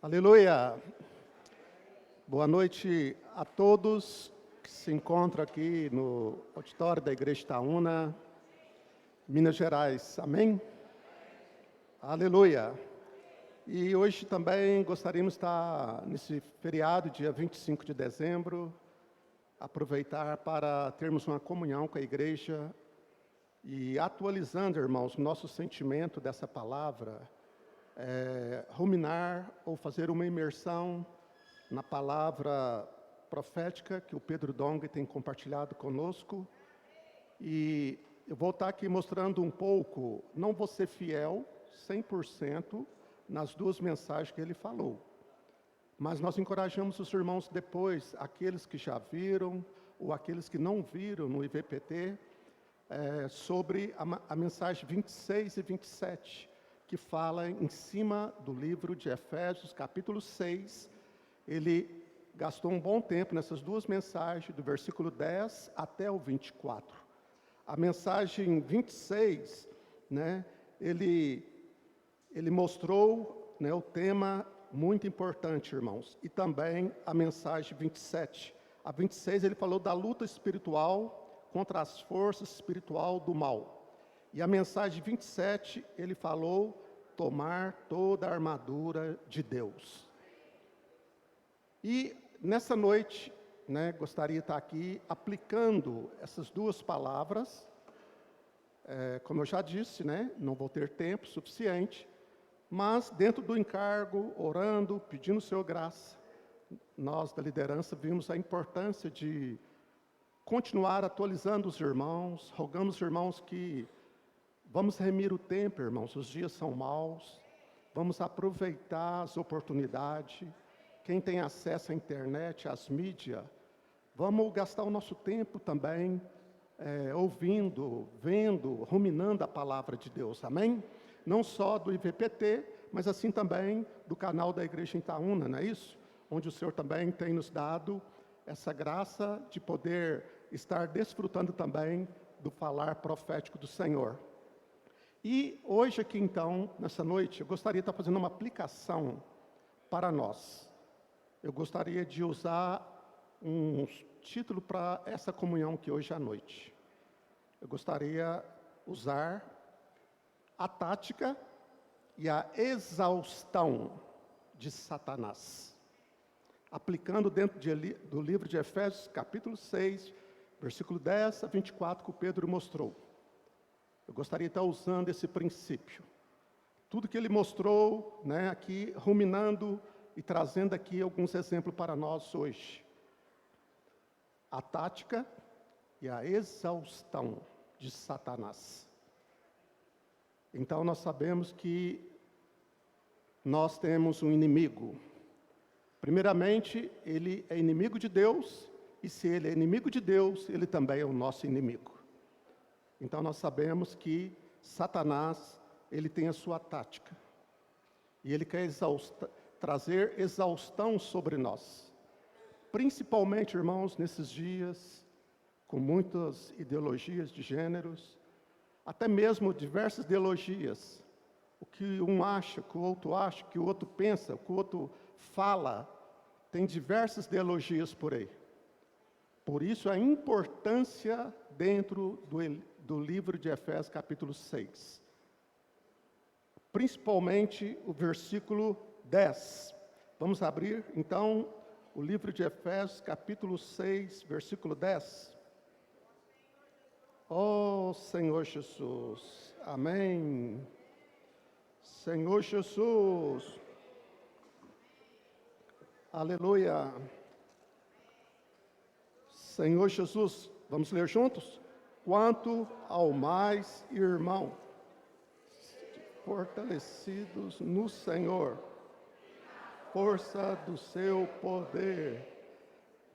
Aleluia! Boa noite a todos que se encontram aqui no auditório da Igreja Itaúna, Minas Gerais. Amém? Aleluia! E hoje também gostaríamos de estar nesse feriado, dia 25 de dezembro, aproveitar para termos uma comunhão com a igreja e atualizando, irmãos, nosso sentimento dessa palavra, ruminar ou fazer uma imersão na palavra profética que o Pedro Dong tem compartilhado conosco. E eu vou estar aqui mostrando um pouco, não vou ser fiel 100% nas duas mensagens que ele falou, mas nós encorajamos os irmãos depois, aqueles que já viram ou aqueles que não viram no IVPT, sobre a mensagem 26 e 27, que fala em cima do livro de Efésios, capítulo 6. Ele gastou um bom tempo nessas duas mensagens, do versículo 10 até o 24. A mensagem 26, ele mostrou, o tema muito importante, irmãos, e também a mensagem 27. A 26 ele falou da luta espiritual contra as forças espirituais do mal. E a mensagem 27, ele falou tomar toda a armadura de Deus. E nessa noite, gostaria de estar aqui aplicando essas duas palavras. Como eu já disse, não vou ter tempo suficiente, mas dentro do encargo, orando, pedindo o Senhor graça, nós da liderança vimos a importância de continuar atualizando os irmãos, rogamos os irmãos que vamos remir o tempo, irmãos, os dias são maus, vamos aproveitar as oportunidades. Quem tem acesso à internet, às mídias, vamos gastar o nosso tempo também ouvindo, vendo, ruminando a palavra de Deus, amém? Não só do IVPT, mas assim também do canal da Igreja Itaúna, não é isso? Onde o Senhor também tem nos dado essa graça de poder estar desfrutando também do falar profético do Senhor. E hoje aqui então, nessa noite, eu gostaria de estar fazendo uma aplicação para nós. Eu gostaria de usar um título para essa comunhão que hoje à noite. Eu gostaria de usar a tática e a exaustão de Satanás. Aplicando dentro do livro de Efésios, capítulo 6, versículo 10 a 24, que o Pedro mostrou. Eu gostaria de estar usando esse princípio. Tudo que ele mostrou, aqui, ruminando e trazendo aqui alguns exemplos para nós hoje. A tática e a exaustão de Satanás. Então, nós sabemos que nós temos um inimigo. Primeiramente, ele é inimigo de Deus, e se ele é inimigo de Deus, ele também é o nosso inimigo. Então, nós sabemos que Satanás, ele tem a sua tática. E ele quer trazer exaustão sobre nós. Principalmente, irmãos, nesses dias, com muitas ideologias de gêneros, até mesmo diversas ideologias. O que um acha, o que o outro acha, o que o outro pensa, o que o outro fala, tem diversas ideologias por aí. Por isso a importância dentro do livro de Efésios, capítulo 6. Principalmente o versículo 10. Vamos abrir, então, o livro de Efésios, capítulo 6, versículo 10. Oh, Senhor Jesus, amém. Senhor Jesus, aleluia. Senhor Jesus, vamos ler juntos? Quanto ao mais, irmão, fortalecidos no Senhor, força do seu poder.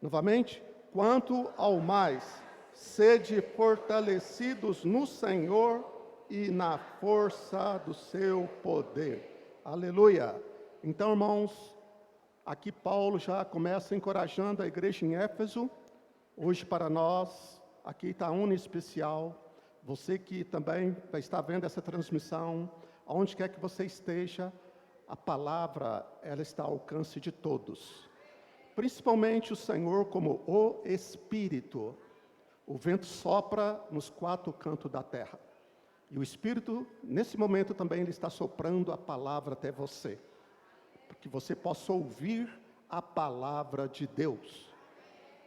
Novamente, quanto ao mais, sede fortalecidos no Senhor e na força do seu poder. Aleluia. Então, irmãos, aqui Paulo já começa encorajando a igreja em Éfeso. Hoje para nós, aqui Itaúna em especial, você que também vai estar vendo essa transmissão, aonde quer que você esteja, a palavra, ela está ao alcance de todos. Principalmente o Senhor como o Espírito. O vento sopra nos quatro cantos da terra. E o Espírito, nesse momento também, ele está soprando a palavra até você. Para que você possa ouvir a palavra de Deus.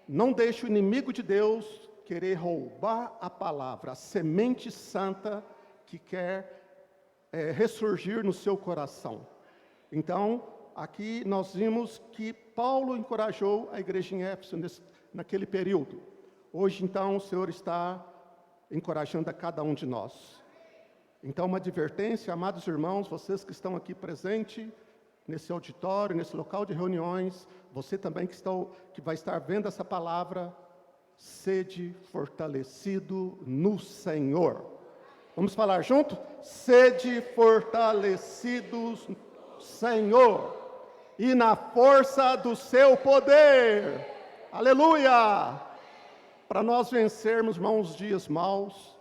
Não deixe o inimigo de Deus querer roubar a palavra, a semente santa que quer ressurgir no seu coração. Então, aqui nós vimos que Paulo encorajou a igreja em Éfeso naquele período. Hoje, então, o Senhor está encorajando a cada um de nós. Então, uma advertência, amados irmãos, vocês que estão aqui presentes, nesse auditório, nesse local de reuniões, você também que vai estar vendo essa palavra, sede fortalecido no Senhor. Vamos falar junto? Sede fortalecidos no Senhor e na força do seu poder. Aleluia! Para nós vencermos, irmãos, os dias maus,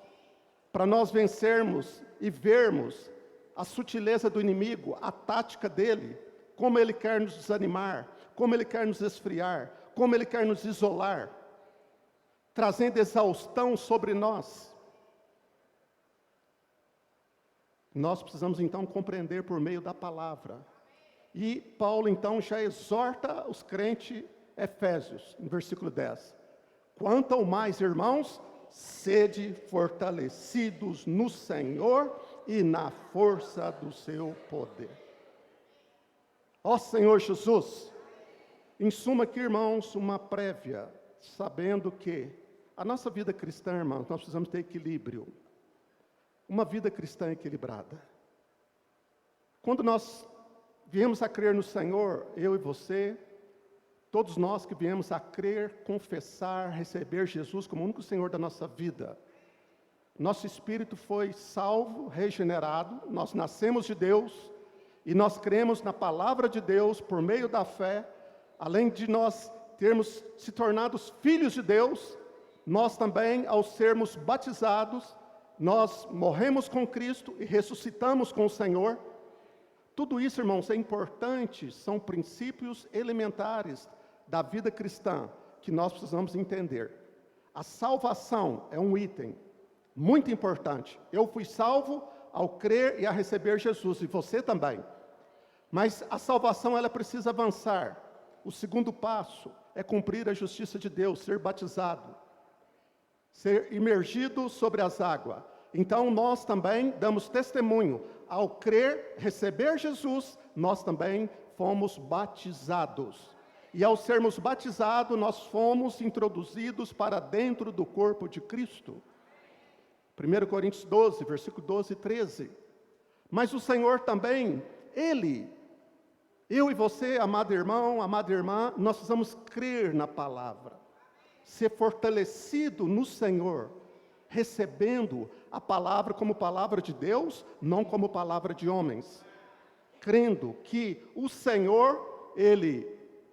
para nós vencermos e vermos a sutileza do inimigo, a tática dele, como ele quer nos desanimar, como ele quer nos esfriar, como ele quer nos isolar, trazendo exaustão sobre nós. Nós precisamos então compreender por meio da palavra. E Paulo então já exorta os crentes Efésios, no versículo 10. Quanto ao mais, irmãos, sede fortalecidos no Senhor e na força do seu poder. Ó Senhor Jesus, em suma aqui, irmãos, uma prévia, sabendo que a nossa vida cristã, irmãos, nós precisamos ter equilíbrio. Uma vida cristã equilibrada. Quando nós viemos a crer no Senhor, eu e você, todos nós que viemos a crer, confessar, receber Jesus como o único Senhor da nossa vida, nosso espírito foi salvo, regenerado, nós nascemos de Deus, e nós cremos na palavra de Deus por meio da fé, além de nós termos se tornado filhos de Deus, nós também, ao sermos batizados, nós morremos com Cristo e ressuscitamos com o Senhor. Tudo isso, irmãos, é importante, são princípios elementares da vida cristã que nós precisamos entender. A salvação é um item muito importante. Eu fui salvo ao crer e a receber Jesus, e você também. Mas a salvação, ela precisa avançar. O segundo passo é cumprir a justiça de Deus, ser batizado, ser imergido sobre as águas. Então, nós também damos testemunho. Ao crer, receber Jesus, nós também fomos batizados. E ao sermos batizados, nós fomos introduzidos para dentro do corpo de Cristo. 1 Coríntios 12, versículo 12 e 13. Mas o Senhor também, Ele, eu e você, amado irmão, amada irmã, nós precisamos crer na palavra. Ser fortalecido no Senhor, recebendo a palavra como palavra de Deus, não como palavra de homens. Crendo que o Senhor, Ele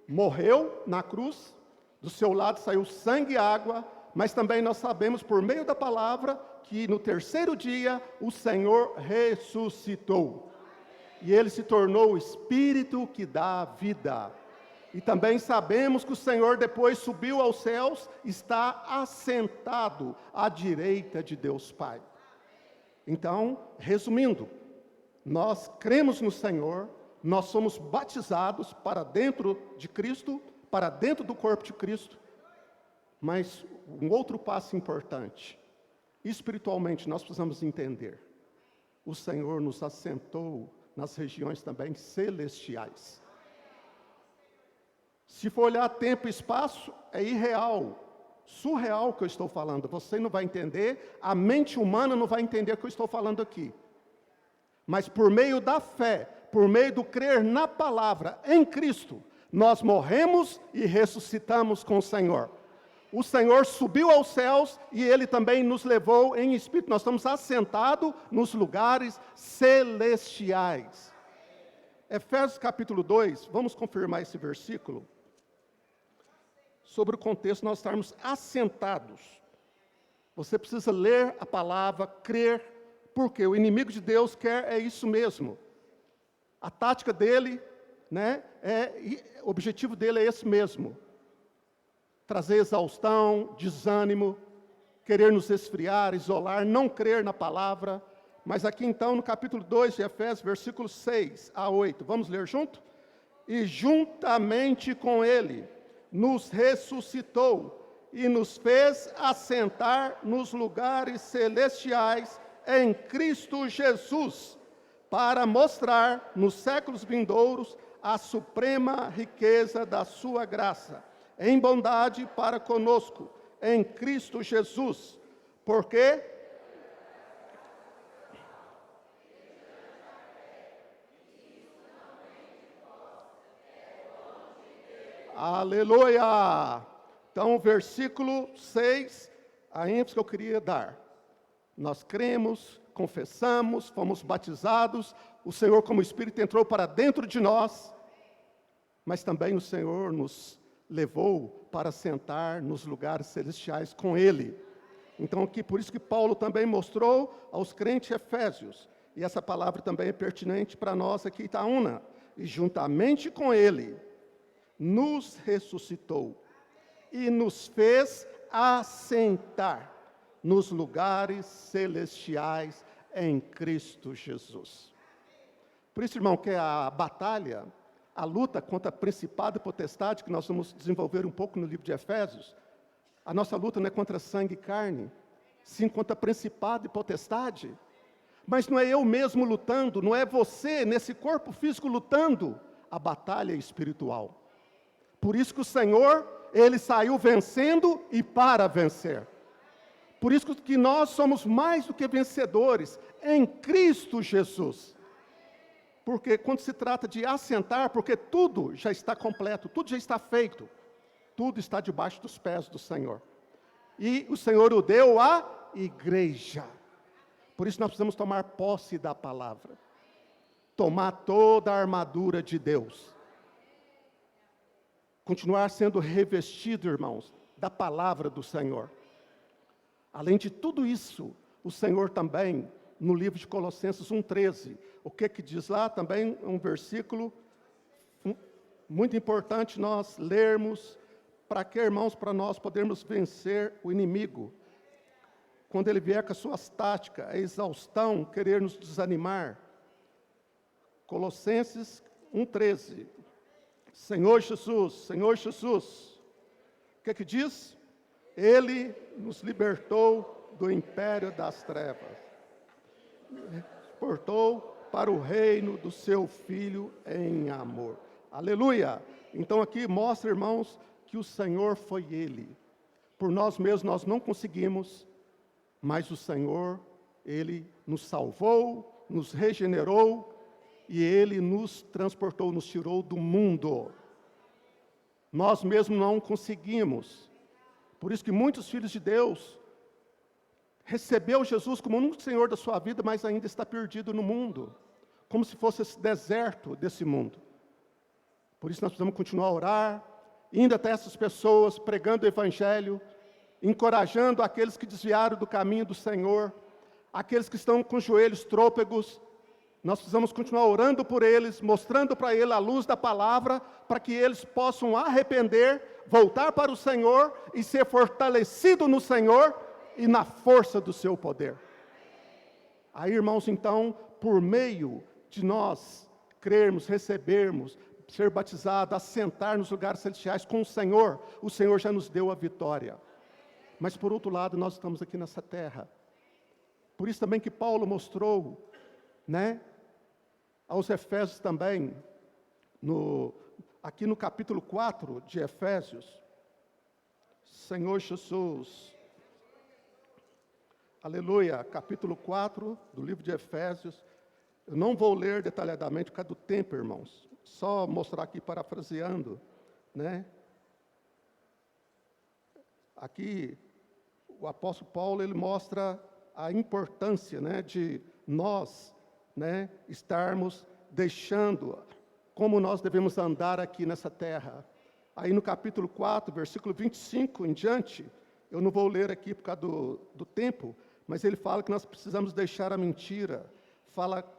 morreu na cruz, do seu lado saiu sangue e água, mas também nós sabemos por meio da palavra que no terceiro dia o Senhor ressuscitou. E Ele se tornou o Espírito que dá vida. E também sabemos que o Senhor depois subiu aos céus, está assentado à direita de Deus Pai. Então, resumindo, nós cremos no Senhor, nós somos batizados para dentro de Cristo, para dentro do corpo de Cristo, mas um outro passo importante, espiritualmente nós precisamos entender, o Senhor nos assentou nas regiões também celestiais. Se for olhar tempo e espaço, é irreal, surreal o que eu estou falando. Você não vai entender, a mente humana não vai entender o que eu estou falando aqui. Mas por meio da fé, por meio do crer na palavra, em Cristo, nós morremos e ressuscitamos com o Senhor. O Senhor subiu aos céus e Ele também nos levou em espírito. Nós estamos assentados nos lugares celestiais. Efésios capítulo 2, vamos confirmar esse versículo. Sobre o contexto, nós estarmos assentados. Você precisa ler a palavra, crer, porque o inimigo de Deus quer é isso mesmo. A tática dele, né, o objetivo dele é esse mesmo. Trazer exaustão, desânimo, querer nos esfriar, isolar, não crer na palavra. Mas aqui então, no capítulo 2 de Efésios, versículos 6 a 8, vamos ler junto? E juntamente com ele, nos ressuscitou e nos fez assentar nos lugares celestiais em Cristo Jesus, para mostrar nos séculos vindouros a suprema riqueza da sua graça, em bondade para conosco, em Cristo Jesus, porque aleluia! Então, versículo 6, a ênfase que eu queria dar. Nós cremos, confessamos, fomos batizados, o Senhor como Espírito entrou para dentro de nós, mas também o Senhor nos levou para sentar nos lugares celestiais com Ele. Então, aqui, por isso que Paulo também mostrou aos crentes efésios, e essa palavra também é pertinente para nós aqui em Itaúna, e juntamente com Ele, nos ressuscitou e nos fez assentar nos lugares celestiais em Cristo Jesus. Por isso, irmão, que a batalha, a luta contra principado e potestade, que nós vamos desenvolver um pouco no livro de Efésios, a nossa luta não é contra sangue e carne, sim contra principado e potestade. Mas não é eu mesmo lutando, não é você nesse corpo físico lutando, a batalha é espiritual. Por isso que o Senhor, Ele saiu vencendo e para vencer. Por isso que nós somos mais do que vencedores em Cristo Jesus. Porque quando se trata de assentar, porque tudo já está completo, tudo já está feito, tudo está debaixo dos pés do Senhor. E o Senhor o deu à igreja. Por isso nós precisamos tomar posse da palavra. Tomar toda a armadura de Deus. Continuar sendo revestido, irmãos, da palavra do Senhor. Além de tudo isso, o Senhor também, no livro de Colossenses 1,13, o que diz lá também, um versículo muito importante nós lermos, para que, irmãos, para nós podermos vencer o inimigo. Quando ele vier com as suas táticas, a exaustão, querer nos desanimar. Colossenses 1,13. Senhor Jesus, o que diz? Ele nos libertou do império das trevas, transportou para o reino do seu Filho em amor. Aleluia! Então aqui mostra, irmãos, que o Senhor foi Ele. Por nós mesmos nós não conseguimos, mas o Senhor, Ele nos salvou, nos regenerou, e Ele nos transportou, nos tirou do mundo. Nós mesmos não conseguimos. Por isso que muitos filhos de Deus recebeu Jesus como o único Senhor da sua vida, mas ainda está perdido no mundo, como se fosse esse deserto desse mundo. Por isso nós precisamos continuar a orar, indo até essas pessoas, pregando o Evangelho, encorajando aqueles que desviaram do caminho do Senhor, aqueles que estão com os joelhos trôpegos. Nós precisamos continuar orando por eles, mostrando para eles a luz da palavra, para que eles possam arrepender, voltar para o Senhor e ser fortalecido no Senhor e na força do seu poder. Aí, irmãos, então, por meio de nós crermos, recebermos, ser batizados, assentar nos lugares celestiais com o Senhor já nos deu a vitória. Mas, por outro lado, nós estamos aqui nessa terra. Por isso também que Paulo mostrou, aos Efésios também, aqui no capítulo 4 de Efésios, Senhor Jesus, aleluia, capítulo 4 do livro de Efésios, eu não vou ler detalhadamente por causa do tempo, irmãos, só mostrar aqui parafraseando, Aqui, o apóstolo Paulo, ele mostra a importância, de nós, estarmos deixando como nós devemos andar aqui nessa terra. Aí no capítulo 4, versículo 25 em diante, eu não vou ler aqui por causa do tempo, mas ele fala que nós precisamos deixar a mentira,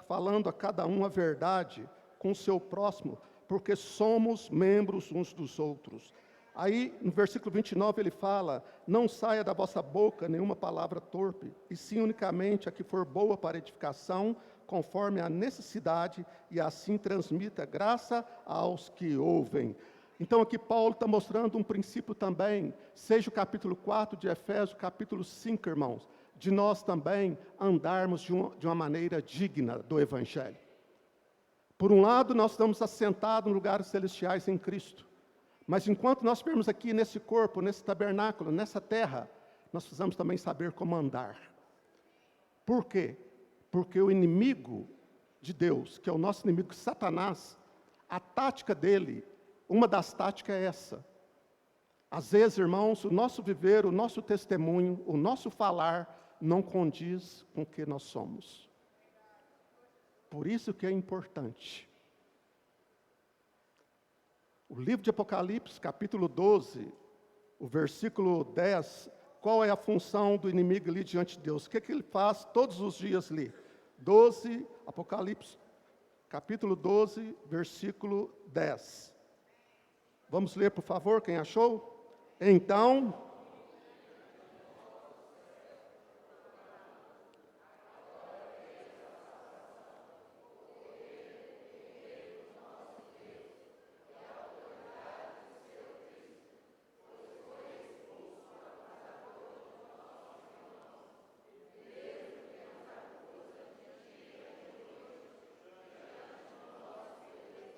falando a cada um a verdade, com o seu próximo, porque somos membros uns dos outros. Aí, no versículo 29, ele fala: não saia da vossa boca nenhuma palavra torpe, e sim unicamente a que for boa para edificação, conforme a necessidade, e assim transmita graça aos que ouvem. Então, aqui Paulo está mostrando um princípio também, seja o capítulo 4 de Efésios, capítulo 5, irmãos, de nós também andarmos de uma maneira digna do Evangelho. Por um lado, nós estamos assentados em lugares celestiais em Cristo. Mas enquanto nós estivermos aqui nesse corpo, nesse tabernáculo, nessa terra, nós precisamos também saber como andar. Por quê? Porque o inimigo de Deus, que é o nosso inimigo Satanás, a tática dele, uma das táticas é essa. Às vezes, irmãos, o nosso viver, o nosso testemunho, o nosso falar não condiz com o que nós somos. Por isso que é importante. O livro de Apocalipse, capítulo 12, o versículo 10, qual é a função do inimigo ali diante de Deus? O que ele faz todos os dias ali? 12, Apocalipse, capítulo 12, versículo 10. Vamos ler, por favor, quem achou? Então...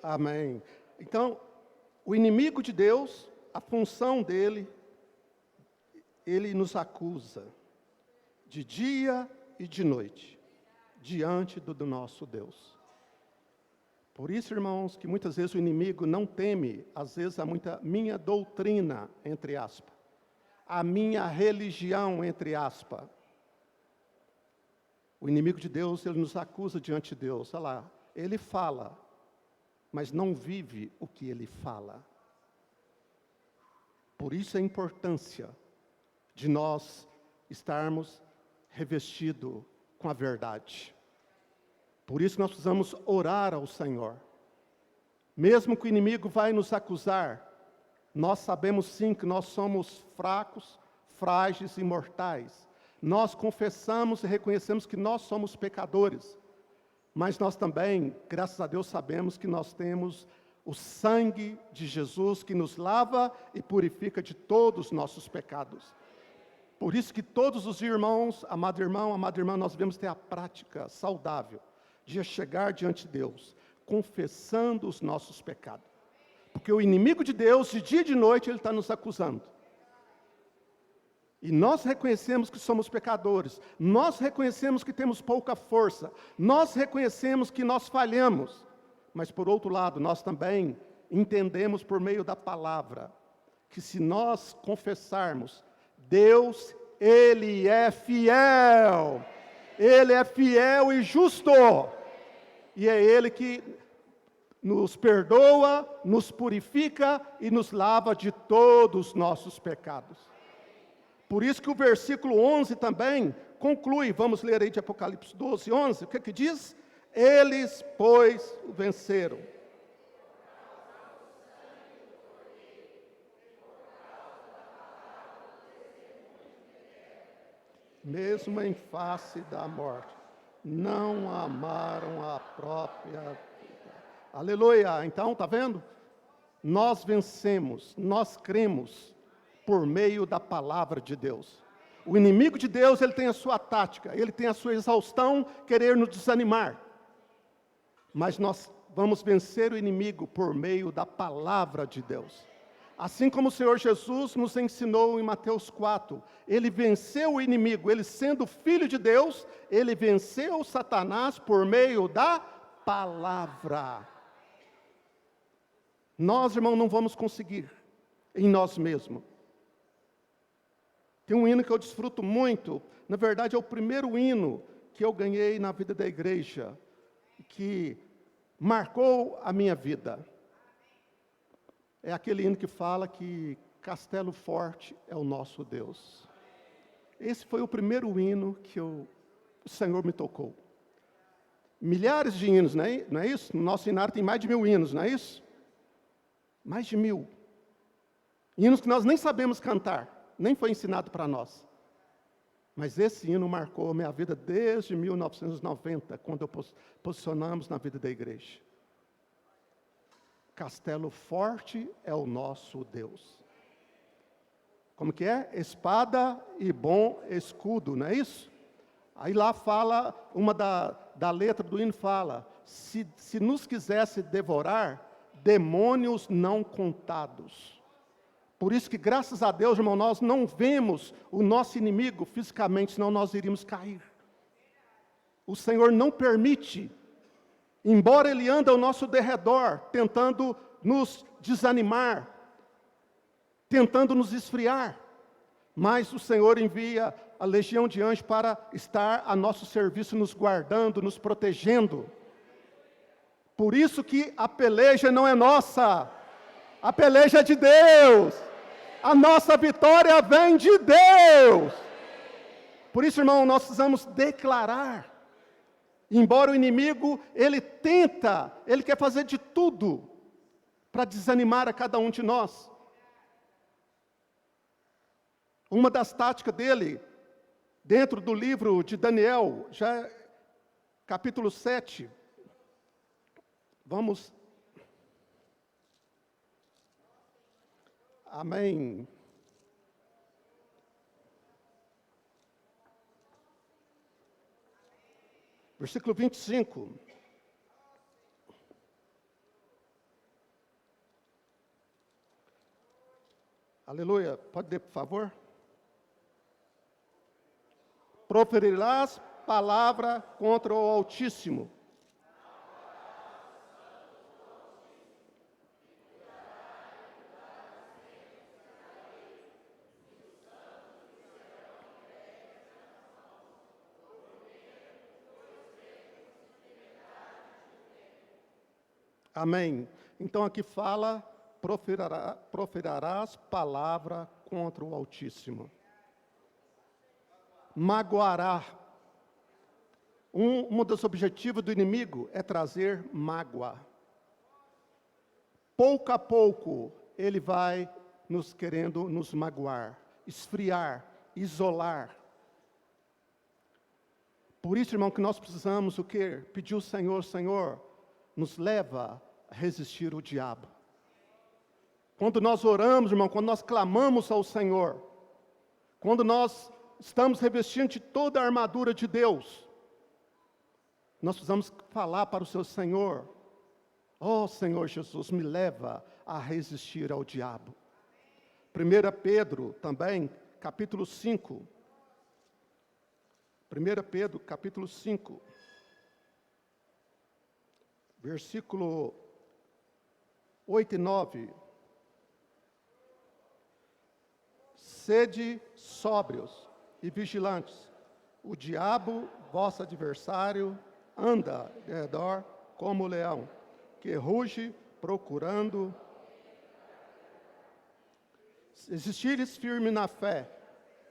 Amém. Então, o inimigo de Deus, a função dele, ele nos acusa de dia e de noite, diante do nosso Deus. Por isso, irmãos, que muitas vezes o inimigo não teme, às vezes há muita minha doutrina, entre aspas, a minha religião, entre aspas. O inimigo de Deus, ele nos acusa diante de Deus. Olha lá, ele fala, mas não vive o que ele fala. Por isso a importância de nós estarmos revestidos com a verdade. Por isso nós precisamos orar ao Senhor. Mesmo que o inimigo vai nos acusar, nós sabemos sim que nós somos fracos, frágeis e mortais. Nós confessamos e reconhecemos que nós somos pecadores. Mas nós também, graças a Deus, sabemos que nós temos o sangue de Jesus que nos lava e purifica de todos os nossos pecados. Por isso que todos os irmãos, amado irmão, amada irmã, nós devemos ter a prática saudável de chegar diante de Deus, confessando os nossos pecados. Porque o inimigo de Deus, de dia e de noite, ele está nos acusando. E nós reconhecemos que somos pecadores, nós reconhecemos que temos pouca força, nós reconhecemos que nós falhamos, mas por outro lado, nós também entendemos por meio da palavra, que se nós confessarmos, Deus, Ele é fiel e justo, e é Ele que nos perdoa, nos purifica e nos lava de todos os nossos pecados. Por isso que o versículo 11 também conclui, vamos ler aí de Apocalipse 12, 11, o que que diz? Eles, pois, o venceram. Mesmo em face da morte, não amaram a própria vida. Aleluia! Então, está vendo? Nós vencemos, nós cremos por meio da palavra de Deus. O inimigo de Deus, ele tem a sua tática, ele tem a sua exaustão, querer nos desanimar. Mas nós vamos vencer o inimigo por meio da palavra de Deus. Assim como o Senhor Jesus nos ensinou em Mateus 4, ele venceu o inimigo, ele sendo filho de Deus, ele venceu Satanás por meio da palavra. Nós, irmãos, não vamos conseguir em nós mesmos. Tem um hino que eu desfruto muito, na verdade é o primeiro hino que eu ganhei na vida da igreja, que marcou a minha vida. É aquele hino que fala que Castelo Forte é o nosso Deus. Esse foi o primeiro hino que o Senhor me tocou. Milhares de hinos, não é isso? No nosso hinário tem mais de 1000 hinos, não é isso? Mais de 1000. Hinos que nós nem sabemos cantar, nem foi ensinado para nós. Mas esse hino marcou a minha vida desde 1990, quando posicionamos na vida da igreja. Castelo forte é o nosso Deus. Como que é? Espada e bom escudo, não é isso? Aí lá fala, uma da letra do hino fala, se nos quisesse devorar, demônios não contados. Por isso que, graças a Deus, irmão, nós não vemos o nosso inimigo fisicamente, senão nós iríamos cair. O Senhor não permite, embora Ele ande ao nosso derredor, tentando nos desanimar, tentando nos esfriar, mas o Senhor envia a legião de anjos para estar a nosso serviço, nos guardando, nos protegendo. Por isso que a peleja não é nossa, a peleja é de Deus. A nossa vitória vem de Deus. Por isso, irmão, nós precisamos declarar. Embora o inimigo, ele quer fazer de tudo para desanimar a cada um de nós. Uma das táticas dele, dentro do livro de Daniel, já capítulo 7, vamos... Amém. Versículo 25. Aleluia. Pode ler, por favor? Proferirás palavra contra o Altíssimo. Amém. Então aqui fala, proferirás palavra contra o Altíssimo. Magoará. Um dos objetivos do inimigo é trazer mágoa. Pouco a pouco, ele vai querendo nos magoar, esfriar, isolar. Por isso, irmão, que nós precisamos o quê? Pedir ao Senhor, Senhor, nos leva a resistir ao diabo. Quando nós oramos, irmão, quando nós clamamos ao Senhor, quando nós estamos revestindo de toda a armadura de Deus, nós precisamos falar para o seu Senhor, ó Senhor Jesus, me leva a resistir ao diabo. 1 Pedro também, capítulo 5. 1 Pedro, capítulo 5. Versículo 8 e 9. Sede sóbrios e vigilantes. O diabo, vosso adversário, anda ao redor como o leão, que ruge procurando. Existires firme na fé,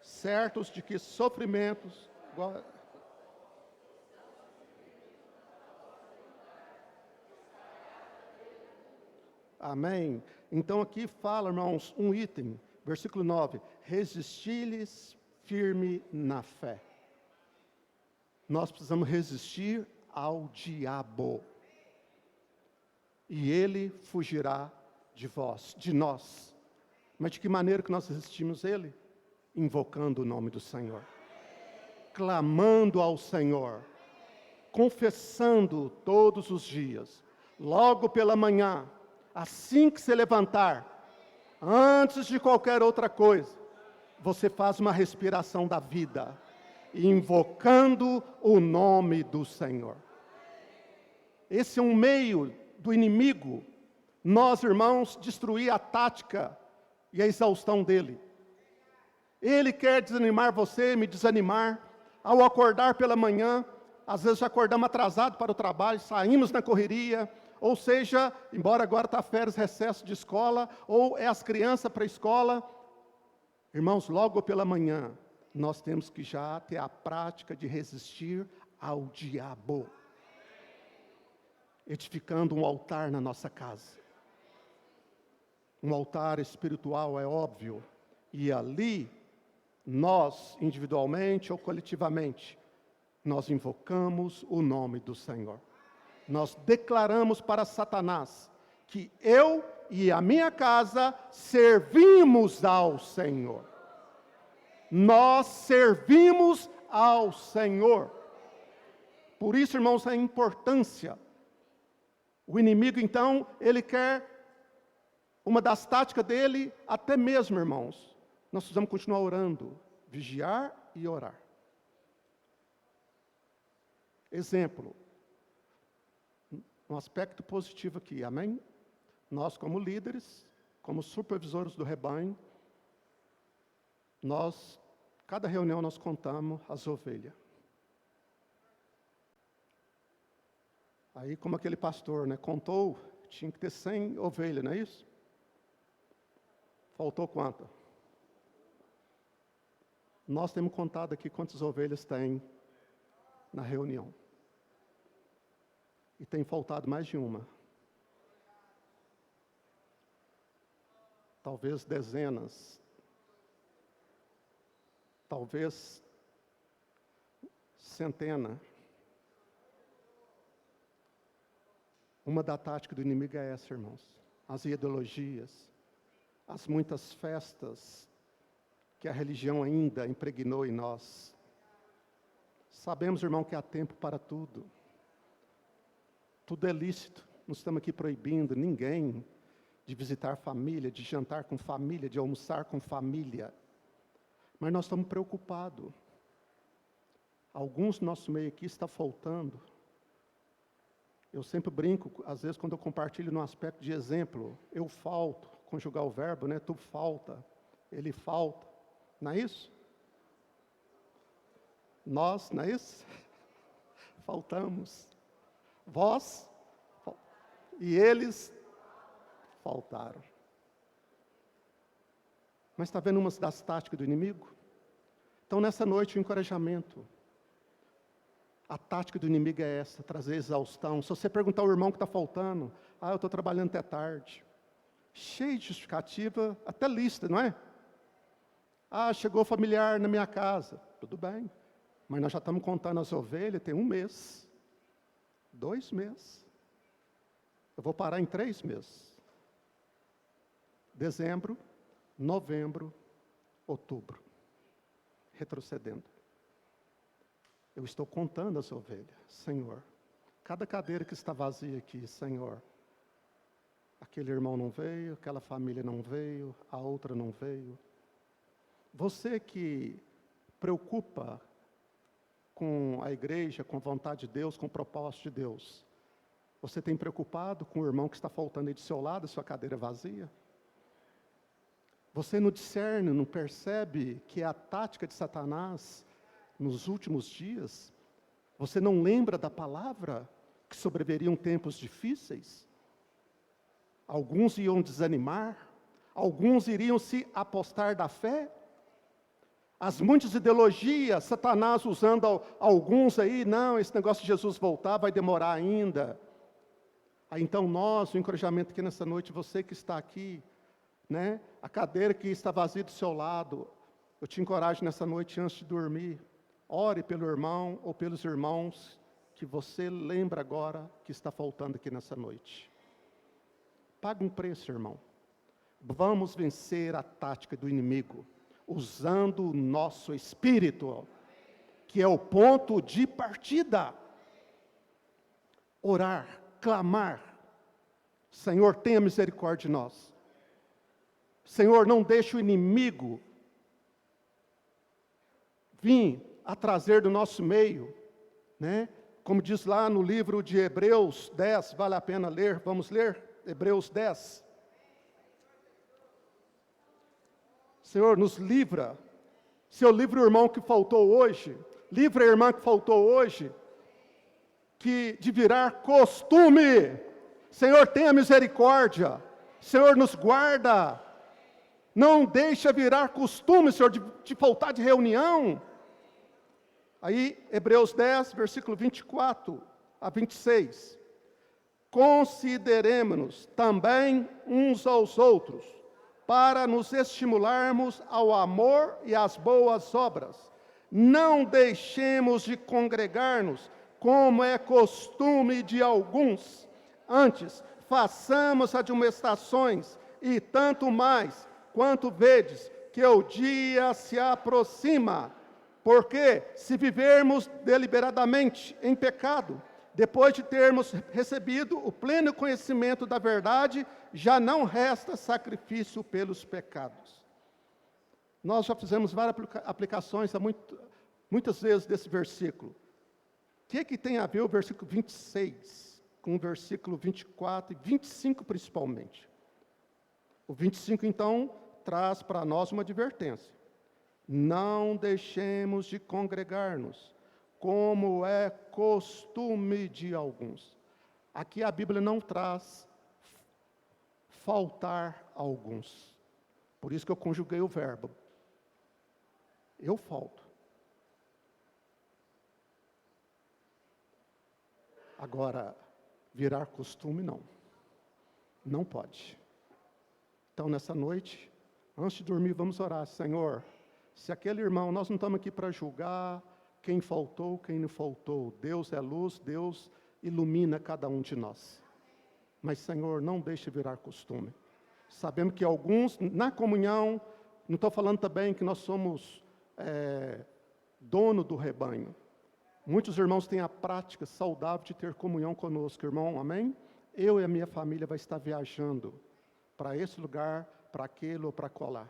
certos de que sofrimentos... Amém. Então aqui fala, irmãos, um item, versículo 9. Resistir-lhes firme na fé. Nós precisamos resistir ao diabo. E ele fugirá de vós, de nós. Mas de que maneira que nós resistimos ele? Invocando o nome do Senhor. Clamando ao Senhor. Confessando todos os dias. Logo pela manhã. Assim que se levantar, antes de qualquer outra coisa, você faz uma respiração da vida, invocando o nome do Senhor. Esse é um meio do inimigo, nós, irmãos, destruir a tática e a exaustão dele. Ele quer desanimar você, me desanimar, ao acordar pela manhã, às vezes já acordamos atrasado para o trabalho, saímos na correria, ou seja, embora agora está férias, recesso de escola, ou é as crianças para a escola. Irmãos, logo pela manhã, nós temos que já ter a prática de resistir ao diabo. edificando um altar na nossa casa. Um altar espiritual, é óbvio. E ali, nós, individualmente ou coletivamente, nós invocamos o nome do Senhor. Nós declaramos para Satanás que eu e a minha casa servimos ao Senhor. Nós servimos ao Senhor. Por isso, irmãos, a importância. O inimigo, então, ele quer, uma das táticas dele, até mesmo, irmãos, nós precisamos continuar orando, vigiar e orar. Exemplo, um aspecto positivo aqui, amém? Nós, como líderes, como supervisores do rebanho, cada reunião nós contamos as ovelhas. Aí, como aquele pastor, contou, tinha que ter 100 ovelhas, não é isso? Faltou quanto? Nós temos contado aqui quantas ovelhas tem na reunião. E tem faltado mais de uma. Talvez dezenas. Talvez centena. Uma da tática do inimigo é essa, irmãos. As ideologias, as muitas festas que a religião ainda impregnou em nós. Sabemos, irmão, que há tempo para tudo. Tudo é lícito. Não estamos aqui proibindo ninguém de visitar família, de jantar com família, de almoçar com família. Mas nós estamos preocupados. Alguns do nosso meio aqui está faltando. Eu sempre brinco, às vezes quando eu compartilho num aspecto de exemplo, eu falto, conjugar o verbo, tu falta, ele falta. Não é isso? Nós, não é isso? Faltamos. Vós e eles faltaram. Mas está vendo uma das táticas do inimigo? Então, nessa noite, o encorajamento. A tática do inimigo é essa, trazer exaustão. Se você perguntar ao irmão que está faltando, eu estou trabalhando até tarde. Cheio de justificativa, até lista, não é? Chegou familiar na minha casa. Tudo bem, mas nós já estamos contando as ovelhas, tem 1 mês, 2 meses. Eu vou parar em 3 meses. Dezembro, novembro, outubro. Retrocedendo. Eu estou contando as ovelhas, Senhor. Cada cadeira que está vazia aqui, Senhor. Aquele irmão não veio, aquela família não veio, a outra não veio. Você que preocupa com a igreja, com a vontade de Deus, com o propósito de Deus. Você tem preocupado com o irmão que está faltando aí do seu lado, sua cadeira vazia? Você não discerne, não percebe que é a tática de Satanás nos últimos dias? Você não lembra da palavra que sobreviriam tempos difíceis? Alguns iam desanimar, alguns iriam se apostar da fé. As muitas ideologias, Satanás usando alguns aí, não, esse negócio de Jesus voltar vai demorar ainda. Aí então nós, o encorajamento aqui nessa noite, você que está aqui, a cadeira que está vazia do seu lado, eu te encorajo nessa noite antes de dormir, ore pelo irmão ou pelos irmãos que você lembra agora que está faltando aqui nessa noite. Paga um preço, irmão. Vamos vencer a tática do inimigo, usando o nosso espírito, que é o ponto de partida. Orar, clamar. Senhor, tenha misericórdia de nós. Senhor, não deixe o inimigo vir a trazer do nosso meio, como diz lá no livro de Hebreus 10, vale a pena ler, vamos ler? Hebreus 10. Senhor, nos livra. Senhor, livra o irmão que faltou hoje, livra a irmã que faltou hoje, de virar costume. Senhor, tenha misericórdia. Senhor, nos guarda. Não deixa virar costume, Senhor, de faltar de reunião. Aí, Hebreus 10, versículo 24 a 26. consideremos-nos também uns aos outros, para nos estimularmos ao amor e às boas obras. Não deixemos de congregar-nos, como é costume de alguns. Antes, façamos admoestações, e tanto mais, quanto vedes que o dia se aproxima. Porque, se vivermos deliberadamente em pecado, depois de termos recebido o pleno conhecimento da verdade, já não resta sacrifício pelos pecados. Nós já fizemos várias aplicações muitas vezes desse versículo. O que tem a ver o versículo 26 com o versículo 24 e 25 principalmente? O 25, então, traz para nós uma advertência. Não deixemos de congregar-nos, como é costume de alguns. Aqui a Bíblia não traz faltar a alguns. Por isso que eu conjuguei o verbo. Eu falto. Agora, virar costume, não. Não pode. Então, nessa noite, antes de dormir, vamos orar. Senhor, se aquele irmão, nós não estamos aqui para julgar quem faltou, quem não faltou. Deus é luz, Deus ilumina cada um de nós. Mas, Senhor, não deixe virar costume. Sabemos que alguns, na comunhão, não estou falando também que nós somos dono do rebanho. Muitos irmãos têm a prática saudável de ter comunhão conosco, irmão, amém? Eu e a minha família vai estar viajando para esse lugar, para aquele ou para colar.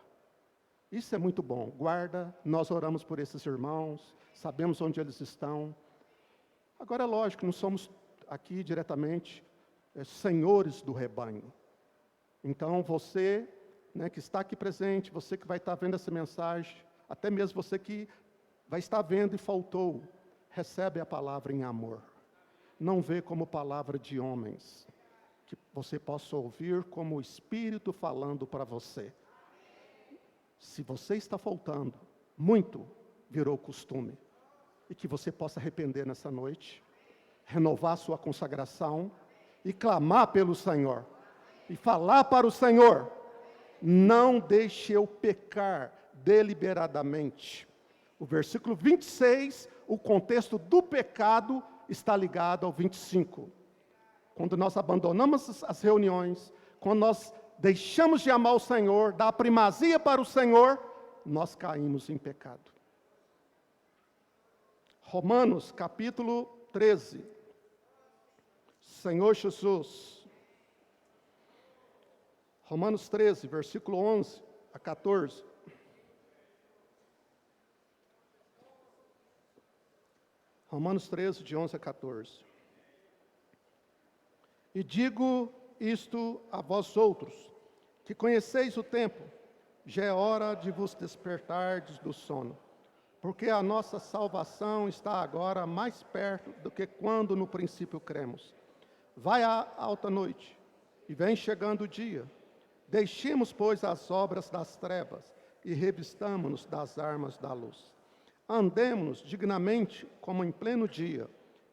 Isso é muito bom. Guarda, nós oramos por esses irmãos, sabemos onde eles estão. Agora é lógico, não somos aqui diretamente senhores do rebanho. Então você, que está aqui presente, você que vai estar vendo essa mensagem, até mesmo você que vai estar vendo e faltou, recebe a palavra em amor. Não vê como palavra de homens, que você possa ouvir como o Espírito falando para você. Se você está faltando, muito virou costume. E que você possa arrepender nessa noite, renovar sua consagração e clamar pelo Senhor. E falar para o Senhor, não deixe eu pecar deliberadamente. O versículo 26, o contexto do pecado está ligado ao 25. Quando nós abandonamos as reuniões, quando nós deixamos de amar o Senhor, dar primazia para o Senhor, nós caímos em pecado. Romanos capítulo 13. Senhor Jesus. Romanos 13, versículo 11 a 14. Romanos 13, de 11 a 14. E digo isto a vós outros, que conheceis o tempo, já é hora de vos despertardes do sono, porque a nossa salvação está agora mais perto do que quando no princípio cremos. Vai a alta noite, e vem chegando o dia. Deixemos, pois, as obras das trevas, e revistamo-nos das armas da luz. Andemos dignamente como em pleno dia,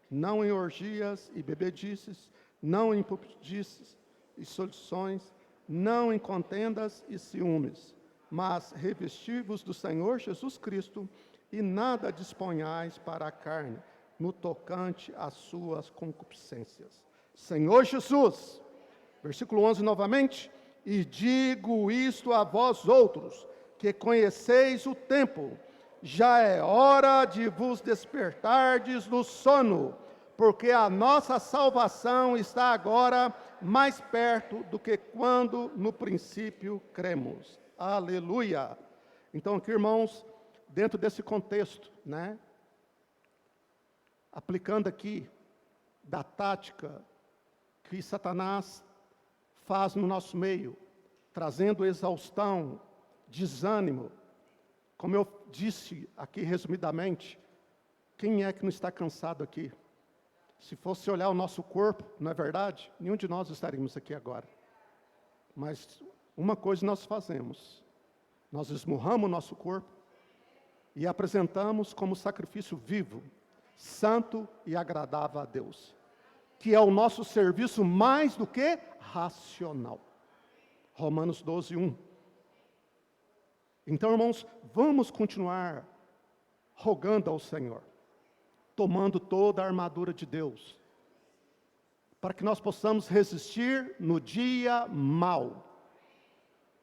não em orgias e bebedices, não em impudices e soluções, não em contendas e ciúmes, mas revesti-vos do Senhor Jesus Cristo e nada disponhais para a carne, no tocante às suas concupiscências. Senhor Jesus, versículo 11 novamente, e digo isto a vós outros, que conheceis o tempo, já é hora de vos despertardes do sono, porque a nossa salvação está agora mais perto do que quando no princípio cremos. Aleluia! Então aqui, irmãos, dentro desse contexto, aplicando aqui da tática que Satanás faz no nosso meio, trazendo exaustão, desânimo. Como eu disse aqui resumidamente, quem é que não está cansado aqui? Se fosse olhar o nosso corpo, não é verdade? Nenhum de nós estaríamos aqui agora. Mas uma coisa nós fazemos, nós esmurramos o nosso corpo e apresentamos como sacrifício vivo, santo e agradável a Deus. que é o nosso serviço mais do que racional. Romanos 12, 1. Então, irmãos, vamos continuar rogando ao Senhor, tomando toda a armadura de Deus, para que nós possamos resistir no dia mau.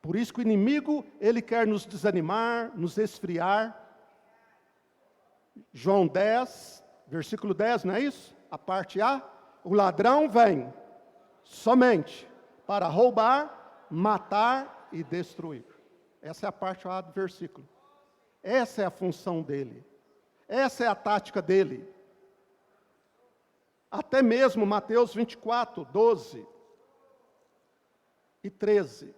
Por isso que o inimigo, ele quer nos desanimar, nos esfriar. João 10, versículo 10, não é isso? A parte A. O ladrão vem somente para roubar, matar e destruir. Essa é a parte A do versículo. Essa é a função dele. Essa é a tática dele. Até mesmo Mateus 24, 12 e 13.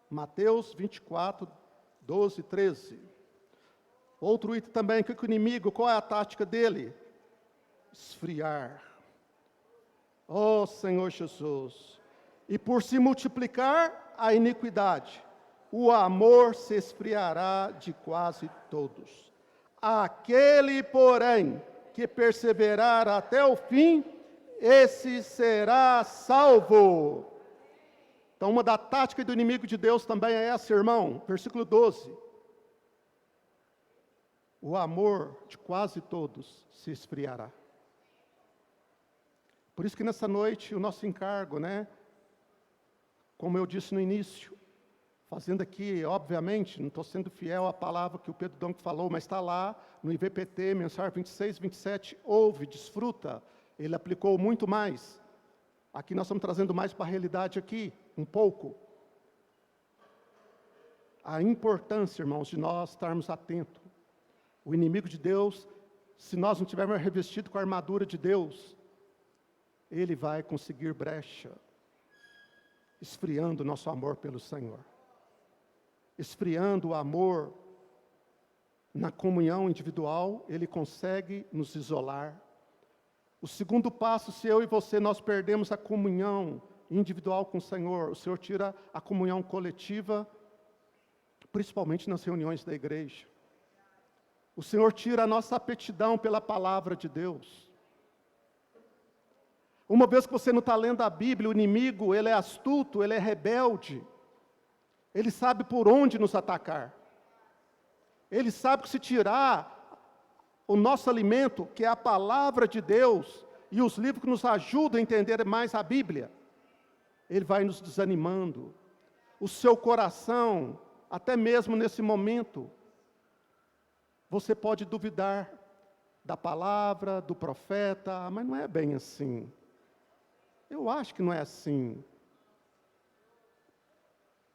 Mateus 24, 12 e 13. Outro item também, que o inimigo, qual é a tática dele? Esfriar. Oh, Senhor Jesus. E por se multiplicar a iniquidade, o amor se esfriará de quase todos. Aquele, porém, que perseverar até o fim, esse será salvo. Então, uma da tática do inimigo de Deus também é essa, irmão. Versículo 12. O amor de quase todos se esfriará. Por isso que nessa noite, o nosso encargo, como eu disse no início, fazendo aqui, obviamente, não estou sendo fiel à palavra que o Pedro Donk falou, mas está lá no IVPT, mensagem 26, 27, ouve, desfruta. Ele aplicou muito mais. Aqui nós estamos trazendo mais para a realidade aqui, um pouco. A importância, irmãos, de nós estarmos atentos. O inimigo de Deus, se nós não tivermos revestido com a armadura de Deus, ele vai conseguir brecha, esfriando o nosso amor pelo Senhor. Esfriando o amor na comunhão individual, ele consegue nos isolar. O segundo passo, se eu e você, nós perdemos a comunhão individual com o Senhor, o Senhor tira a comunhão coletiva, principalmente nas reuniões da igreja. O Senhor tira a nossa aptidão pela palavra de Deus. Uma vez que você não está lendo a Bíblia, o inimigo, ele é astuto, ele é rebelde. Ele sabe por onde nos atacar. Ele sabe que se tirar o nosso alimento, que é a palavra de Deus, e os livros que nos ajudam a entender mais a Bíblia, ele vai nos desanimando. O seu coração, até mesmo nesse momento, você pode duvidar da palavra, do profeta, mas não é bem assim. Eu acho que não é assim.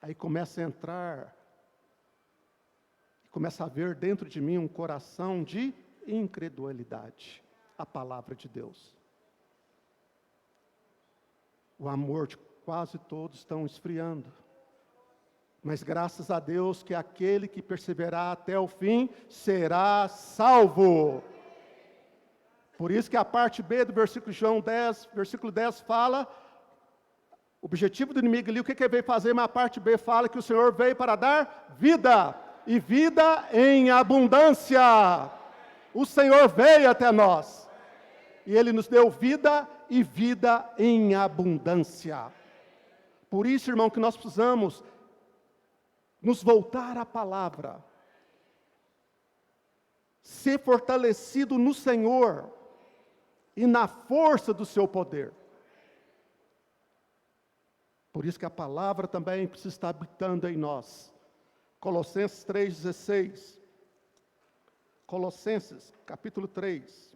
Aí começa a entrar, começa a haver dentro de mim um coração de incredulidade à palavra de Deus. O amor de quase todos estão esfriando. Mas graças a Deus que aquele que perseverar até o fim será salvo. Por isso que a parte B do versículo João 10, versículo 10 fala, o objetivo do inimigo ali, o que ele veio fazer, mas a parte B fala que o Senhor veio para dar vida, e vida em abundância. O Senhor veio até nós, e Ele nos deu vida e vida em abundância. Por isso, irmão, que nós precisamos nos voltar à palavra, ser fortalecido no Senhor e na força do seu poder. Por isso que a palavra também precisa estar habitando em nós. Colossenses 3,16. Colossenses, capítulo 3.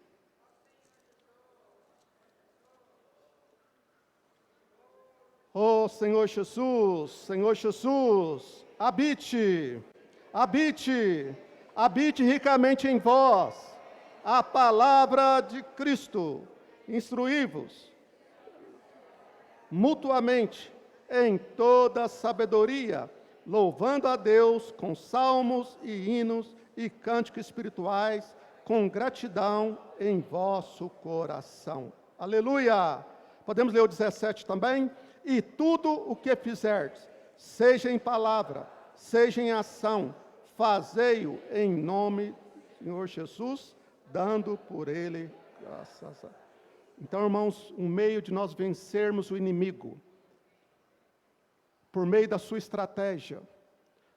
Oh, Senhor Jesus, habite ricamente em vós a palavra de Cristo. Instruí-vos mutuamente em toda sabedoria, louvando a Deus com salmos e hinos e cânticos espirituais, com gratidão em vosso coração. Aleluia! Podemos ler o 17 também? E tudo o que fizerdes, seja em palavra, seja em ação, fazei-o em nome do Senhor Jesus, dando por ele graças a... Então, irmãos, um meio de nós vencermos o inimigo, por meio da sua estratégia.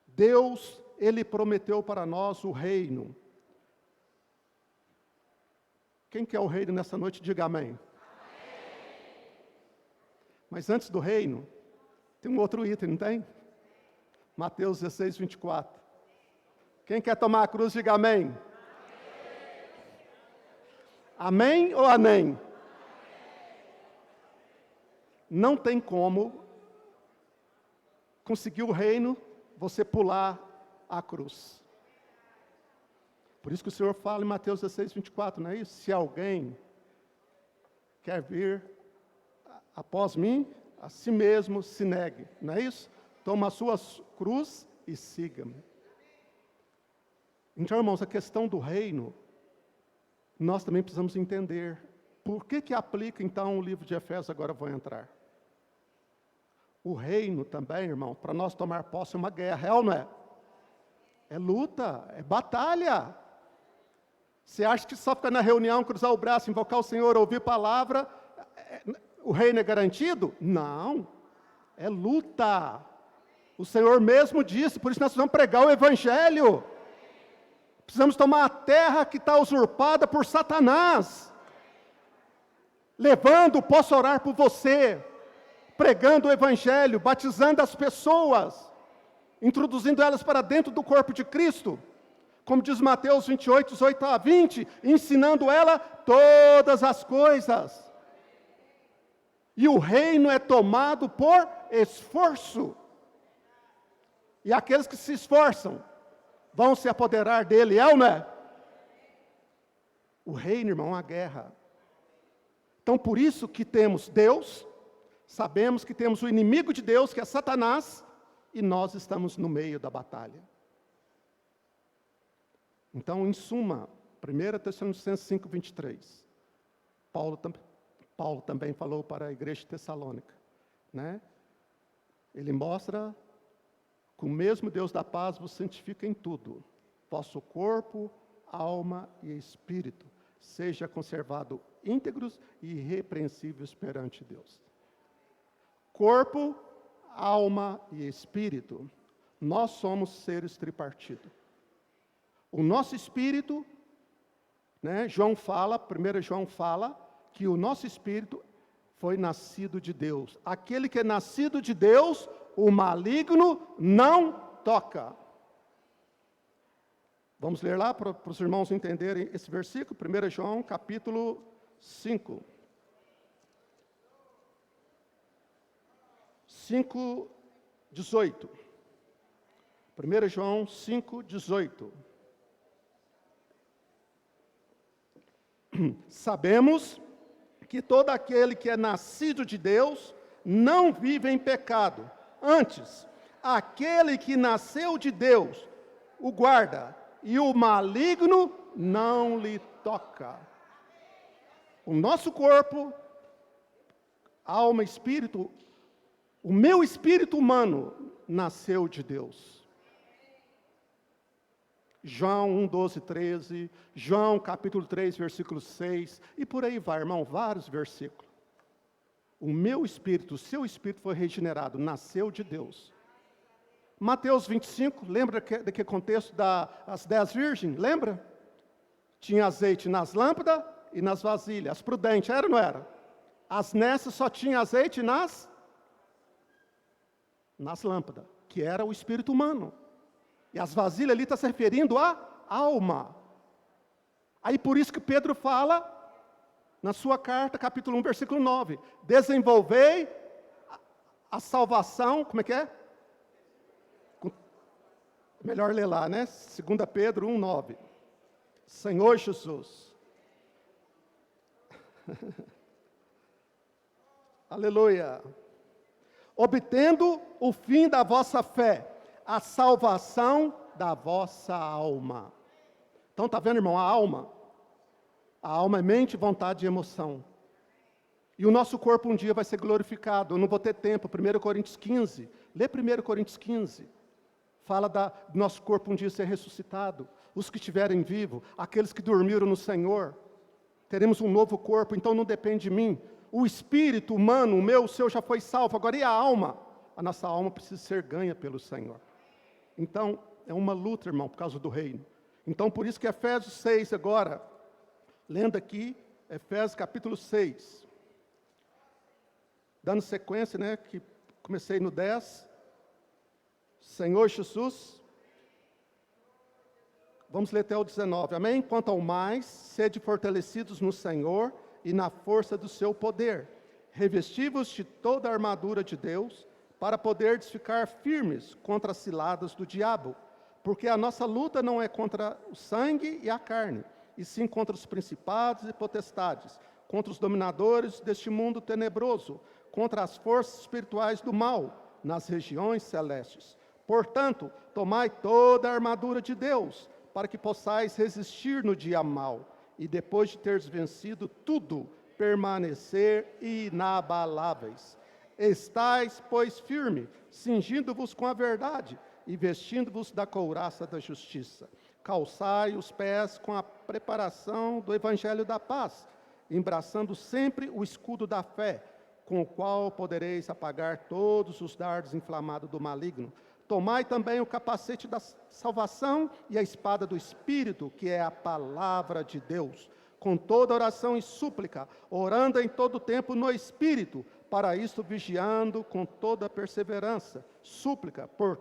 Deus, Ele prometeu para nós o reino. Quem quer o reino nessa noite, diga amém. Amém. Mas antes do reino, tem um outro item, não tem? Mateus 16, 24. Quem quer tomar a cruz, diga amém. Amém, amém ou amém? Não tem como conseguir o reino, você pular a cruz. Por isso que o Senhor fala em Mateus 16, 24, não é isso? Se alguém quer vir após mim, a si mesmo se negue, não é isso? Toma a sua cruz e siga-me. Então, irmãos, a questão do reino, nós também precisamos entender. Por que aplica, então, o livro de Efésios, agora vou entrar? O reino também, irmão, para nós tomar posse é uma guerra, é ou não é? É luta, é batalha. Você acha que só ficar na reunião, cruzar o braço, invocar o Senhor, ouvir palavra, o reino é garantido? Não, é luta. O Senhor mesmo disse, por isso nós precisamos pregar o Evangelho. Precisamos tomar a terra que está usurpada por Satanás. Levando, posso orar por você, pregando o Evangelho, batizando as pessoas, introduzindo elas para dentro do corpo de Cristo, como diz Mateus 28, 18 a 20, ensinando ela todas as coisas. E o reino é tomado por esforço. E aqueles que se esforçam, vão se apoderar dele, é ou não é? O reino, irmão, é uma guerra. Então, por isso que temos Deus, sabemos que temos o inimigo de Deus, que é Satanás, e nós estamos no meio da batalha. Então, em suma, 1 Tessalonicenses 5, 23, Paulo também falou para a igreja de Tessalônica, né? Ele mostra que o mesmo Deus da paz vos santifica em tudo, vosso corpo, alma e espírito, seja conservado íntegros e irrepreensíveis perante Deus. Corpo, alma e espírito, nós somos seres tripartidos. O nosso espírito, né, João fala, 1 João fala, que o nosso espírito foi nascido de Deus. Aquele que é nascido de Deus, o maligno não toca. Vamos ler lá para os irmãos entenderem esse versículo, 1 João capítulo 5. 5, 18. 1 João 5, 18. Sabemos que todo aquele que é nascido de Deus não vive em pecado. Antes, aquele que nasceu de Deus o guarda, e o maligno não lhe toca. O nosso corpo, alma, espírito, o meu espírito humano nasceu de Deus. João 1, 12, 13, João capítulo 3, versículo 6, e por aí vai, irmão, vários versículos. O meu espírito, o seu espírito foi regenerado, nasceu de Deus. Mateus 25, lembra daquele contexto das 10 virgens? Lembra? Tinha azeite nas lâmpadas e nas vasilhas. As prudentes, era ou não era? As nessas só tinha azeite nas lâmpadas, que era o espírito humano. E as vasilhas ali está se referindo à alma. Aí por isso que Pedro fala, na sua carta, capítulo 1, versículo 9, desenvolvei a salvação, como é que é? Melhor ler lá, né? 2 Pedro 1, 9. Senhor Jesus. Aleluia. Obtendo o fim da vossa fé, a salvação da vossa alma. Então, está vendo, irmão, a alma é mente, vontade e emoção. E o nosso corpo um dia vai ser glorificado. Eu não vou ter tempo. 1 Coríntios 15. Lê 1 Coríntios 15. Fala do nosso corpo um dia ser ressuscitado. os que estiverem vivos, aqueles que dormiram no Senhor. Teremos um novo corpo, então não depende de mim. O espírito humano, o meu, o seu, já foi salvo. Agora, e a alma? A nossa alma precisa ser ganha pelo Senhor. Então, é uma luta, irmão, por causa do reino. Então, por isso que Efésios 6 agora, lendo aqui, Efésios capítulo 6. Dando sequência, né, que comecei no 10. Senhor Jesus. Vamos ler até o 19, amém? Quanto ao mais, sede fortalecidos no Senhor e na força do seu poder. Revesti-vos de toda a armadura de Deus, para poderdes ficar firmes contra as ciladas do diabo. Porque a nossa luta não é contra o sangue e a carne, e sim contra os principados e potestades, contra os dominadores deste mundo tenebroso, contra as forças espirituais do mal, nas regiões celestes. Portanto, tomai toda a armadura de Deus, para que possais resistir no dia mau, e depois de teres vencido tudo, permanecer inabaláveis. Estais, pois, firme, cingindo-vos com a verdade, e vestindo-vos da couraça da justiça. Calçai os pés com a preparação do evangelho da paz, embraçando sempre o escudo da fé, com o qual podereis apagar todos os dardos inflamados do maligno. Tomai também o capacete da salvação e a espada do Espírito, que é a palavra de Deus, com toda oração e súplica, orando em todo tempo no Espírito, para isto vigiando com toda perseverança, súplica por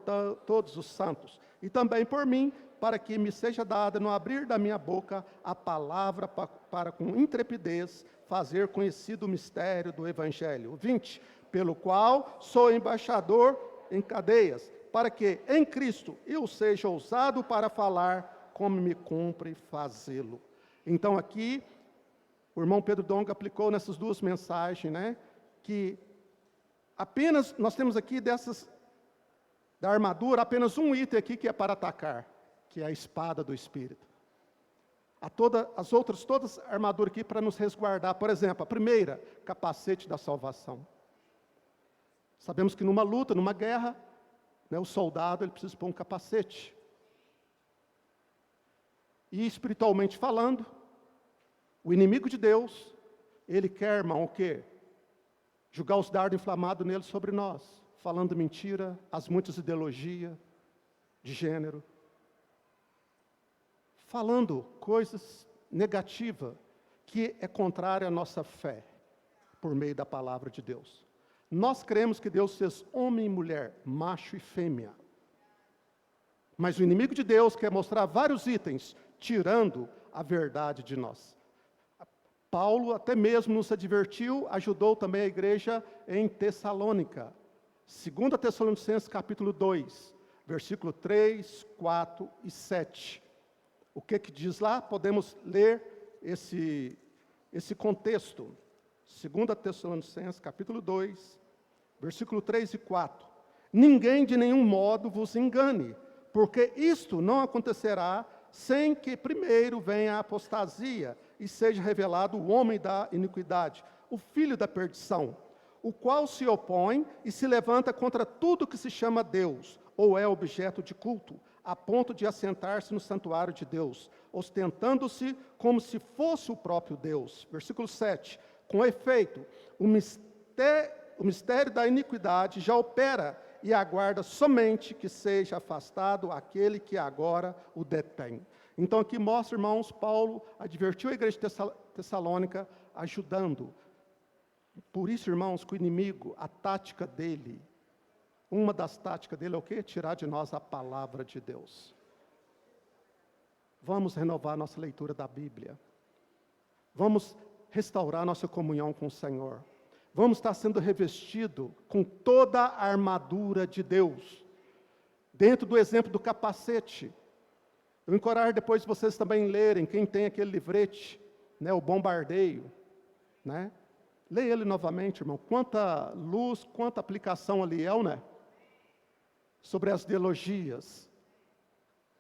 todos os santos, e também por mim, para que me seja dada no abrir da minha boca a palavra para com intrepidez fazer conhecido o mistério do Evangelho. 20, pelo qual sou embaixador em cadeias, para que em Cristo eu seja ousado para falar como me cumpre fazê-lo. Então aqui, o irmão Pedro Donga aplicou nessas duas mensagens, né, que apenas, nós temos aqui da armadura, apenas um item aqui que é para atacar, que é a espada do Espírito. As outras, todas a armadura aqui para nos resguardar. Por exemplo, a primeira, capacete da salvação. Sabemos que numa luta, numa guerra, né, o soldado ele precisa pôr um capacete. E espiritualmente falando, o inimigo de Deus, ele quer, irmão, o quê? Jogar os dardos inflamados nele sobre nós, falando mentira, as muitas ideologias de gênero, falando coisas negativas, que é contrária à nossa fé, por meio da palavra de Deus. Nós cremos que Deus fez homem e mulher, macho e fêmea. Mas o inimigo de Deus quer mostrar vários itens, tirando a verdade de nós. Paulo até mesmo nos advertiu, ajudou também a igreja em Tessalônica. 2 Tessalonicenses capítulo 2, versículo 3, 4 e 7. O que diz lá? Podemos ler esse contexto. 2 Tessalonicenses, capítulo 2, versículo 3 e 4. Ninguém de nenhum modo vos engane, porque isto não acontecerá sem que primeiro venha a apostasia e seja revelado o homem da iniquidade, o filho da perdição, o qual se opõe e se levanta contra tudo que se chama Deus, ou é objeto de culto, a ponto de assentar-se no santuário de Deus, ostentando-se como se fosse o próprio Deus. Versículo 7. Com efeito, o mistério da iniquidade já opera e aguarda somente que seja afastado aquele que agora o detém. Então aqui mostra, irmãos, Paulo advertiu a igreja de Tessalônica, ajudando. Por isso, irmãos, que o inimigo, a tática dele, uma das táticas dele é o quê? Tirar de nós a palavra de Deus. Vamos renovar nossa leitura da Bíblia. Vamos restaurar nossa comunhão com o Senhor. Vamos estar sendo revestido com toda a armadura de Deus. Dentro do exemplo do capacete. Eu encorajo depois vocês também lerem, quem tem aquele livrete, né, o bombardeio, né? Leia ele novamente, irmão. Quanta luz, quanta aplicação ali é, né? Sobre as ideologias.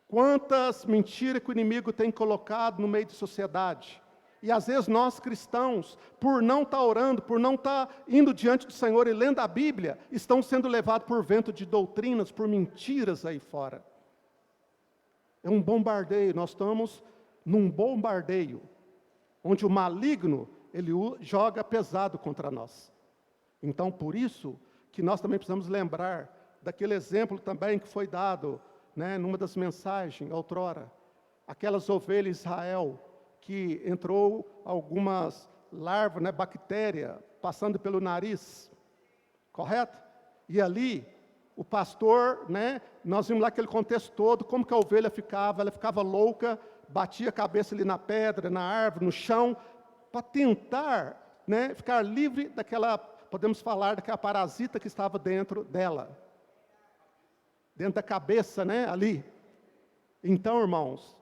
Quantas mentiras que o inimigo tem colocado no meio da sociedade. E às vezes nós cristãos, por não estar orando, por não estar indo diante do Senhor e lendo a Bíblia, estão sendo levados por vento de doutrinas, por mentiras aí fora. É um bombardeio, nós estamos num bombardeio, onde o maligno, ele joga pesado contra nós. Então, por isso, que nós também precisamos lembrar daquele exemplo também que foi dado, né, numa das mensagens, outrora. Aquelas ovelhas de Israel, que entrou algumas larvas, né, bactéria, passando pelo nariz, correto? E ali, o pastor, né, nós vimos lá aquele contexto todo, como que a ovelha ficava, ela ficava louca, batia a cabeça ali na pedra, na árvore, no chão, para tentar, né, ficar livre daquela, podemos falar, daquela parasita que estava dentro dela. Dentro da cabeça, né, ali. Então, irmãos,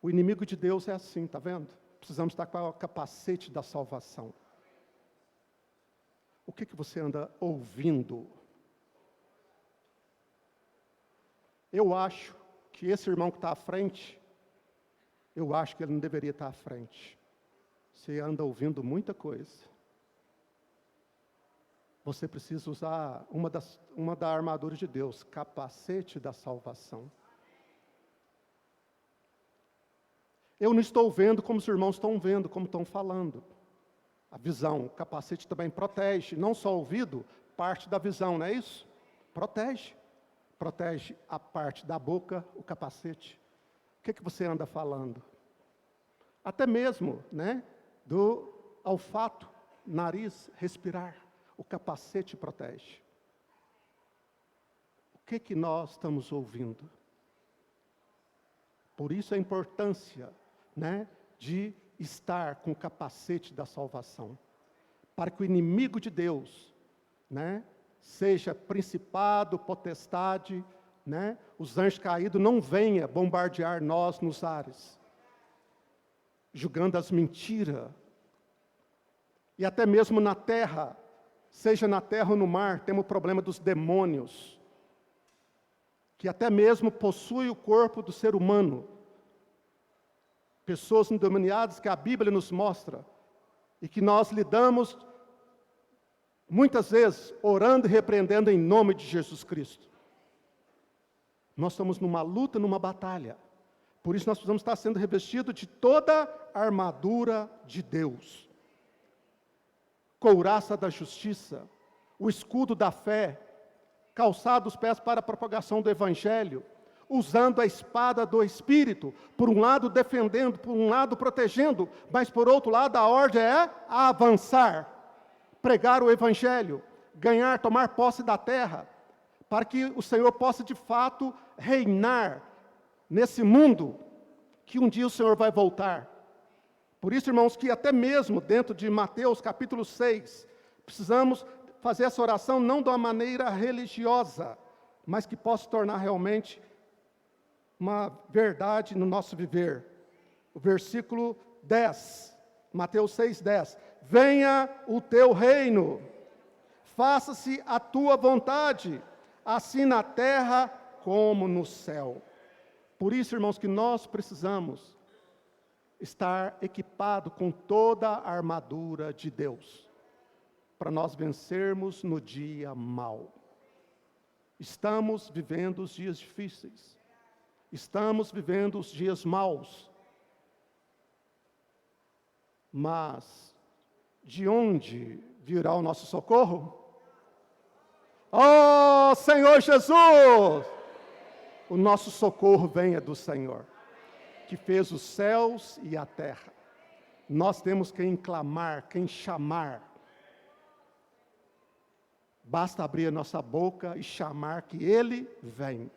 o inimigo de Deus é assim, está vendo? Precisamos estar com o capacete da salvação. O que você anda ouvindo? Eu acho que esse irmão que está à frente, eu acho que ele não deveria estar à frente. Você anda ouvindo muita coisa. Você precisa usar uma da armadura de Deus, capacete da salvação. Eu não estou vendo como os irmãos estão vendo, como estão falando. A visão, o capacete também protege, não só o ouvido, parte da visão, não é isso? Protege. Protege a parte da boca, o capacete. O que você anda falando? Até mesmo, né, do olfato, nariz, respirar. O capacete protege. O que nós estamos ouvindo? Por isso a importância, né, de estar com o capacete da salvação. Para que o inimigo de Deus, né, seja principado, potestade, né, os anjos caídos, não venha bombardear nós nos ares, julgando as mentiras. E até mesmo na terra, seja na terra ou no mar, temos o problema dos demônios, que até mesmo possuem o corpo do ser humano. Pessoas endemoniadas que a Bíblia nos mostra, e que nós lidamos, muitas vezes, orando e repreendendo em nome de Jesus Cristo. Nós estamos numa luta, numa batalha. Por isso nós precisamos estar sendo revestidos de toda a armadura de Deus. Couraça da justiça, o escudo da fé, calçado os pés para a propagação do Evangelho, usando a espada do Espírito, por um lado defendendo, por um lado protegendo, mas por outro lado a ordem é avançar, pregar o Evangelho, ganhar, tomar posse da terra, para que o Senhor possa de fato reinar nesse mundo, que um dia o Senhor vai voltar. Por isso, irmãos, que até mesmo dentro de Mateus capítulo 6, precisamos fazer essa oração não de uma maneira religiosa, mas que possa se tornar realmente uma verdade no nosso viver. O versículo 10, Mateus 6, 10. Venha o teu reino, faça-se a tua vontade, assim na terra como no céu. Por isso, irmãos, que nós precisamos estar equipado com toda a armadura de Deus, para nós vencermos no dia mau. Estamos vivendo os dias difíceis, estamos vivendo os dias maus, mas de onde virá o nosso socorro? Oh, Senhor Jesus! O nosso socorro venha do Senhor, que fez os céus e a terra. Nós temos quem clamar, quem chamar. Basta abrir a nossa boca e chamar que Ele vem.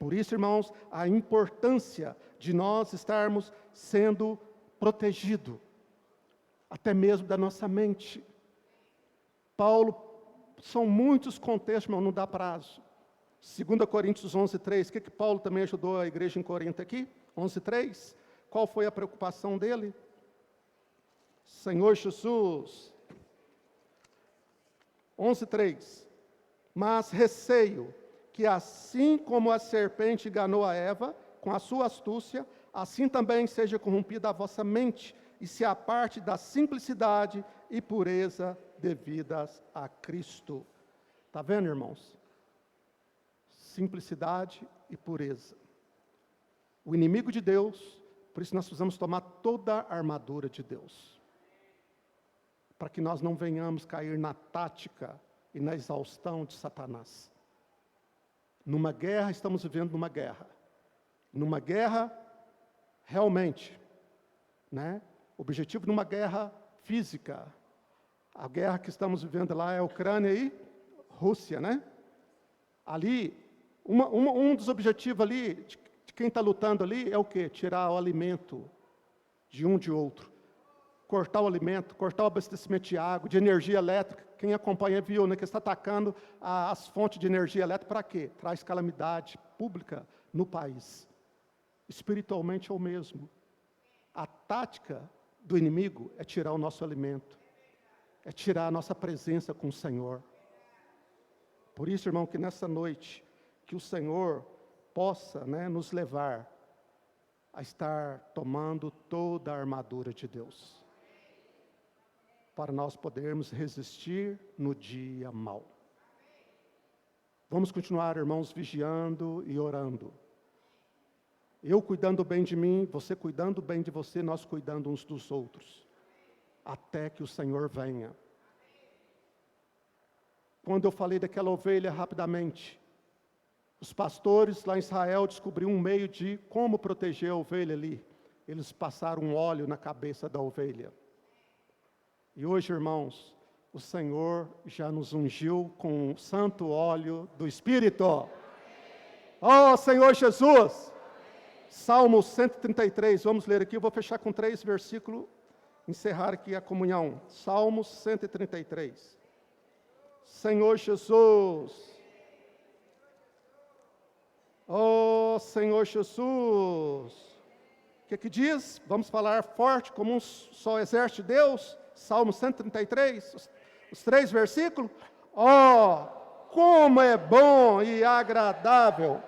Por isso, irmãos, a importância de nós estarmos sendo protegidos, até mesmo da nossa mente. Paulo, são muitos contextos, irmão, não dá prazo. 2 Coríntios 11:3, o que Paulo também ajudou a igreja em Corinto aqui? 11:3, qual foi a preocupação dele? Senhor Jesus, 11:3, mas receio que assim como a serpente enganou a Eva com a sua astúcia, assim também seja corrompida a vossa mente e se aparte da simplicidade e pureza devidas a Cristo. Está vendo, irmãos? Simplicidade e pureza. o inimigo de Deus, por isso nós precisamos tomar toda a armadura de Deus, para que nós não venhamos cair na tática e na exaustão de Satanás. Numa guerra, estamos vivendo numa guerra. Numa guerra, realmente, né? O objetivo de uma guerra física. A guerra que estamos vivendo lá é Ucrânia e Rússia, né? Ali, um dos objetivos ali, de quem está lutando ali, é o quê? Tirar o alimento de um de outro. Cortar o alimento, cortar o abastecimento de água, de energia elétrica. Quem acompanha viu, né, que está atacando as fontes de energia elétrica para quê? Traz calamidade pública no país. Espiritualmente é o mesmo. A tática do inimigo é tirar o nosso alimento, é tirar a nossa presença com o Senhor. Por isso, irmão, que nessa noite, que o Senhor possa, né, nos levar a estar tomando toda a armadura de Deus, para nós podermos resistir no dia mau. Vamos continuar, irmãos, vigiando e orando. Eu cuidando bem de mim, você cuidando bem de você, nós cuidando uns dos outros, até que o Senhor venha. Quando eu falei daquela ovelha rapidamente, os pastores lá em Israel descobriram um meio de como proteger a ovelha ali. Eles passaram um óleo na cabeça da ovelha. E hoje, irmãos, o Senhor já nos ungiu com o santo óleo do Espírito. Oh, Senhor Jesus! Salmo 133, vamos ler aqui, eu vou fechar com 3 versículos, encerrar aqui a comunhão. Salmo 133. Senhor Jesus! Oh, Senhor Jesus! O que diz? Vamos falar forte como um só exército de Deus? Salmo 133, os 3 versículos. Oh, como é bom e agradável.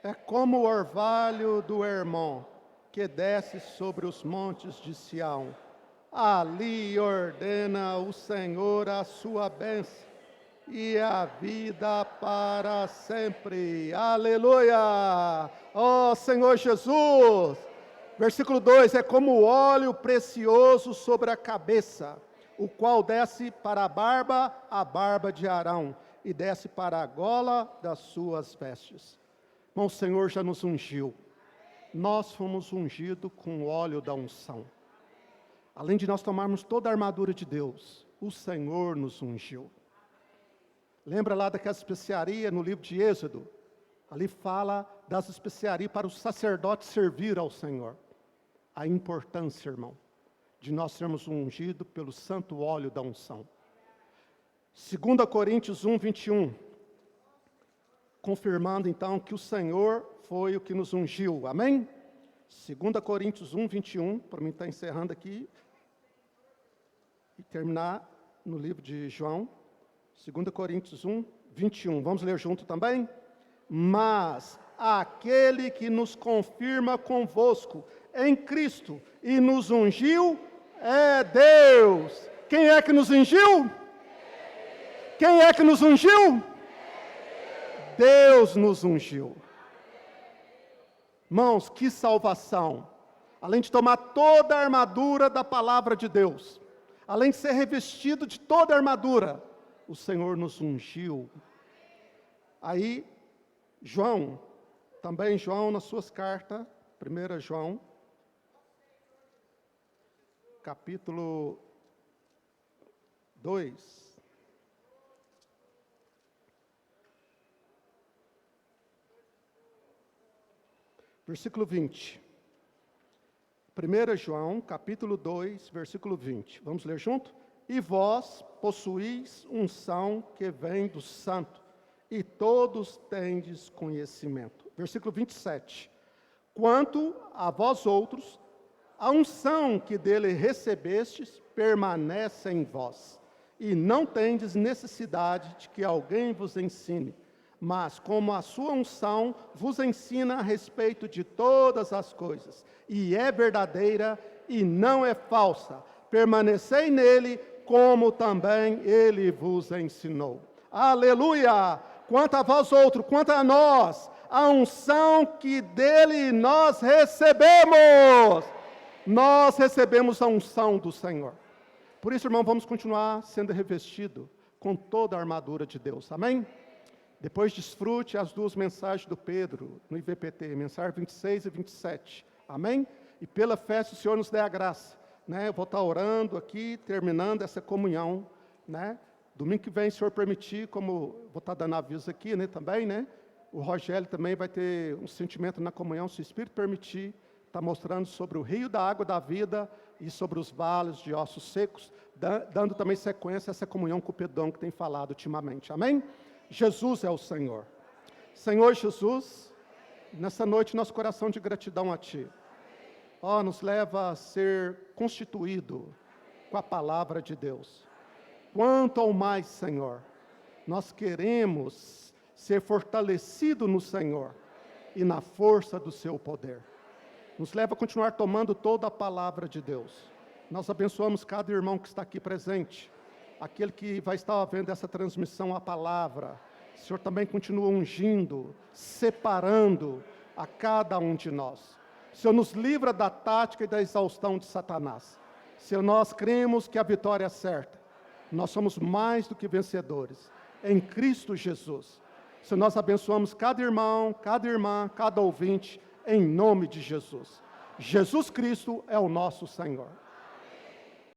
É como o orvalho do Hermon, que desce sobre os montes de Sião. Ali ordena o Senhor a sua bênção e a vida para sempre. Aleluia! Ó Senhor Jesus! Versículo 2, é como o óleo precioso sobre a cabeça, o qual desce para a barba de Arão, e desce para a gola das suas vestes. Bom, o Senhor já nos ungiu. Nós fomos ungidos com o óleo da unção. Além de nós tomarmos toda a armadura de Deus, o Senhor nos ungiu. Lembra lá daquela especiaria no livro de Êxodo? Ali fala das especiarias para os sacerdotes servir ao Senhor. A importância, irmão, de nós sermos ungidos pelo santo óleo da unção. 2 Coríntios 1, 21. Confirmando então que o Senhor foi o que nos ungiu, amém? 2 Coríntios 1, 21, para mim estar encerrando aqui, e terminar no livro de João, 2 Coríntios 1, 21, vamos ler junto também? Mas aquele que nos confirma convosco em Cristo e nos ungiu é Deus. Quem é que nos ungiu? Quem é que nos ungiu? Deus nos ungiu. Irmãos, que salvação! Além de tomar toda a armadura da palavra de Deus, além de ser revestido de toda a armadura, o Senhor nos ungiu. Aí, João, também João nas suas cartas, 1 João, capítulo 2. Versículo 20. 1 João, capítulo 2, versículo 20. Vamos ler junto? E vós possuís unção que vem do santo, e todos tendes conhecimento. Versículo 27. Quanto a vós outros, a unção que dele recebestes permanece em vós, e não tendes necessidade de que alguém vos ensine, mas como a sua unção vos ensina a respeito de todas as coisas, e é verdadeira e não é falsa. Permanecei nele, como também ele vos ensinou. Aleluia! Quanto a vós outros, quanto a nós, a unção que dele nós recebemos. Nós recebemos a unção do Senhor. Por isso, irmão, vamos continuar sendo revestido com toda a armadura de Deus. Amém? Depois desfrute as duas mensagens do Pedro, no IVPT, mensagem 26 e 27. Amém? E pela fé, se o Senhor nos der a graça, né? Eu vou estar orando aqui, terminando essa comunhão, né? Domingo que vem, se o Senhor permitir, como vou estar dando aviso aqui, né, também, né? O Rogério também vai ter um sentimento na comunhão, se o Espírito permitir, está mostrando sobre o rio da água da vida e sobre os vales de ossos secos, dando também sequência a essa comunhão com o Pedrão que tem falado ultimamente. Amém? Jesus é o Senhor. Senhor Jesus, nessa noite nosso coração de gratidão a Ti. Ó, nos leva a ser constituído com a palavra de Deus. Quanto ao mais, Senhor, nós queremos ser fortalecido no Senhor e na força do Seu poder. Nos leva a continuar tomando toda a palavra de Deus. Nós abençoamos cada irmão que está aqui presente, aquele que vai estar vendo essa transmissão, a palavra. O Senhor também continua ungindo, separando a cada um de nós. O Senhor nos livra da tática e da exaustão de Satanás. Senhor, nós cremos que a vitória é certa. Nós somos mais do que vencedores, em Cristo Jesus. Senhor, nós abençoamos cada irmão, cada irmã, cada ouvinte, em nome de Jesus. Jesus Cristo é o nosso Senhor.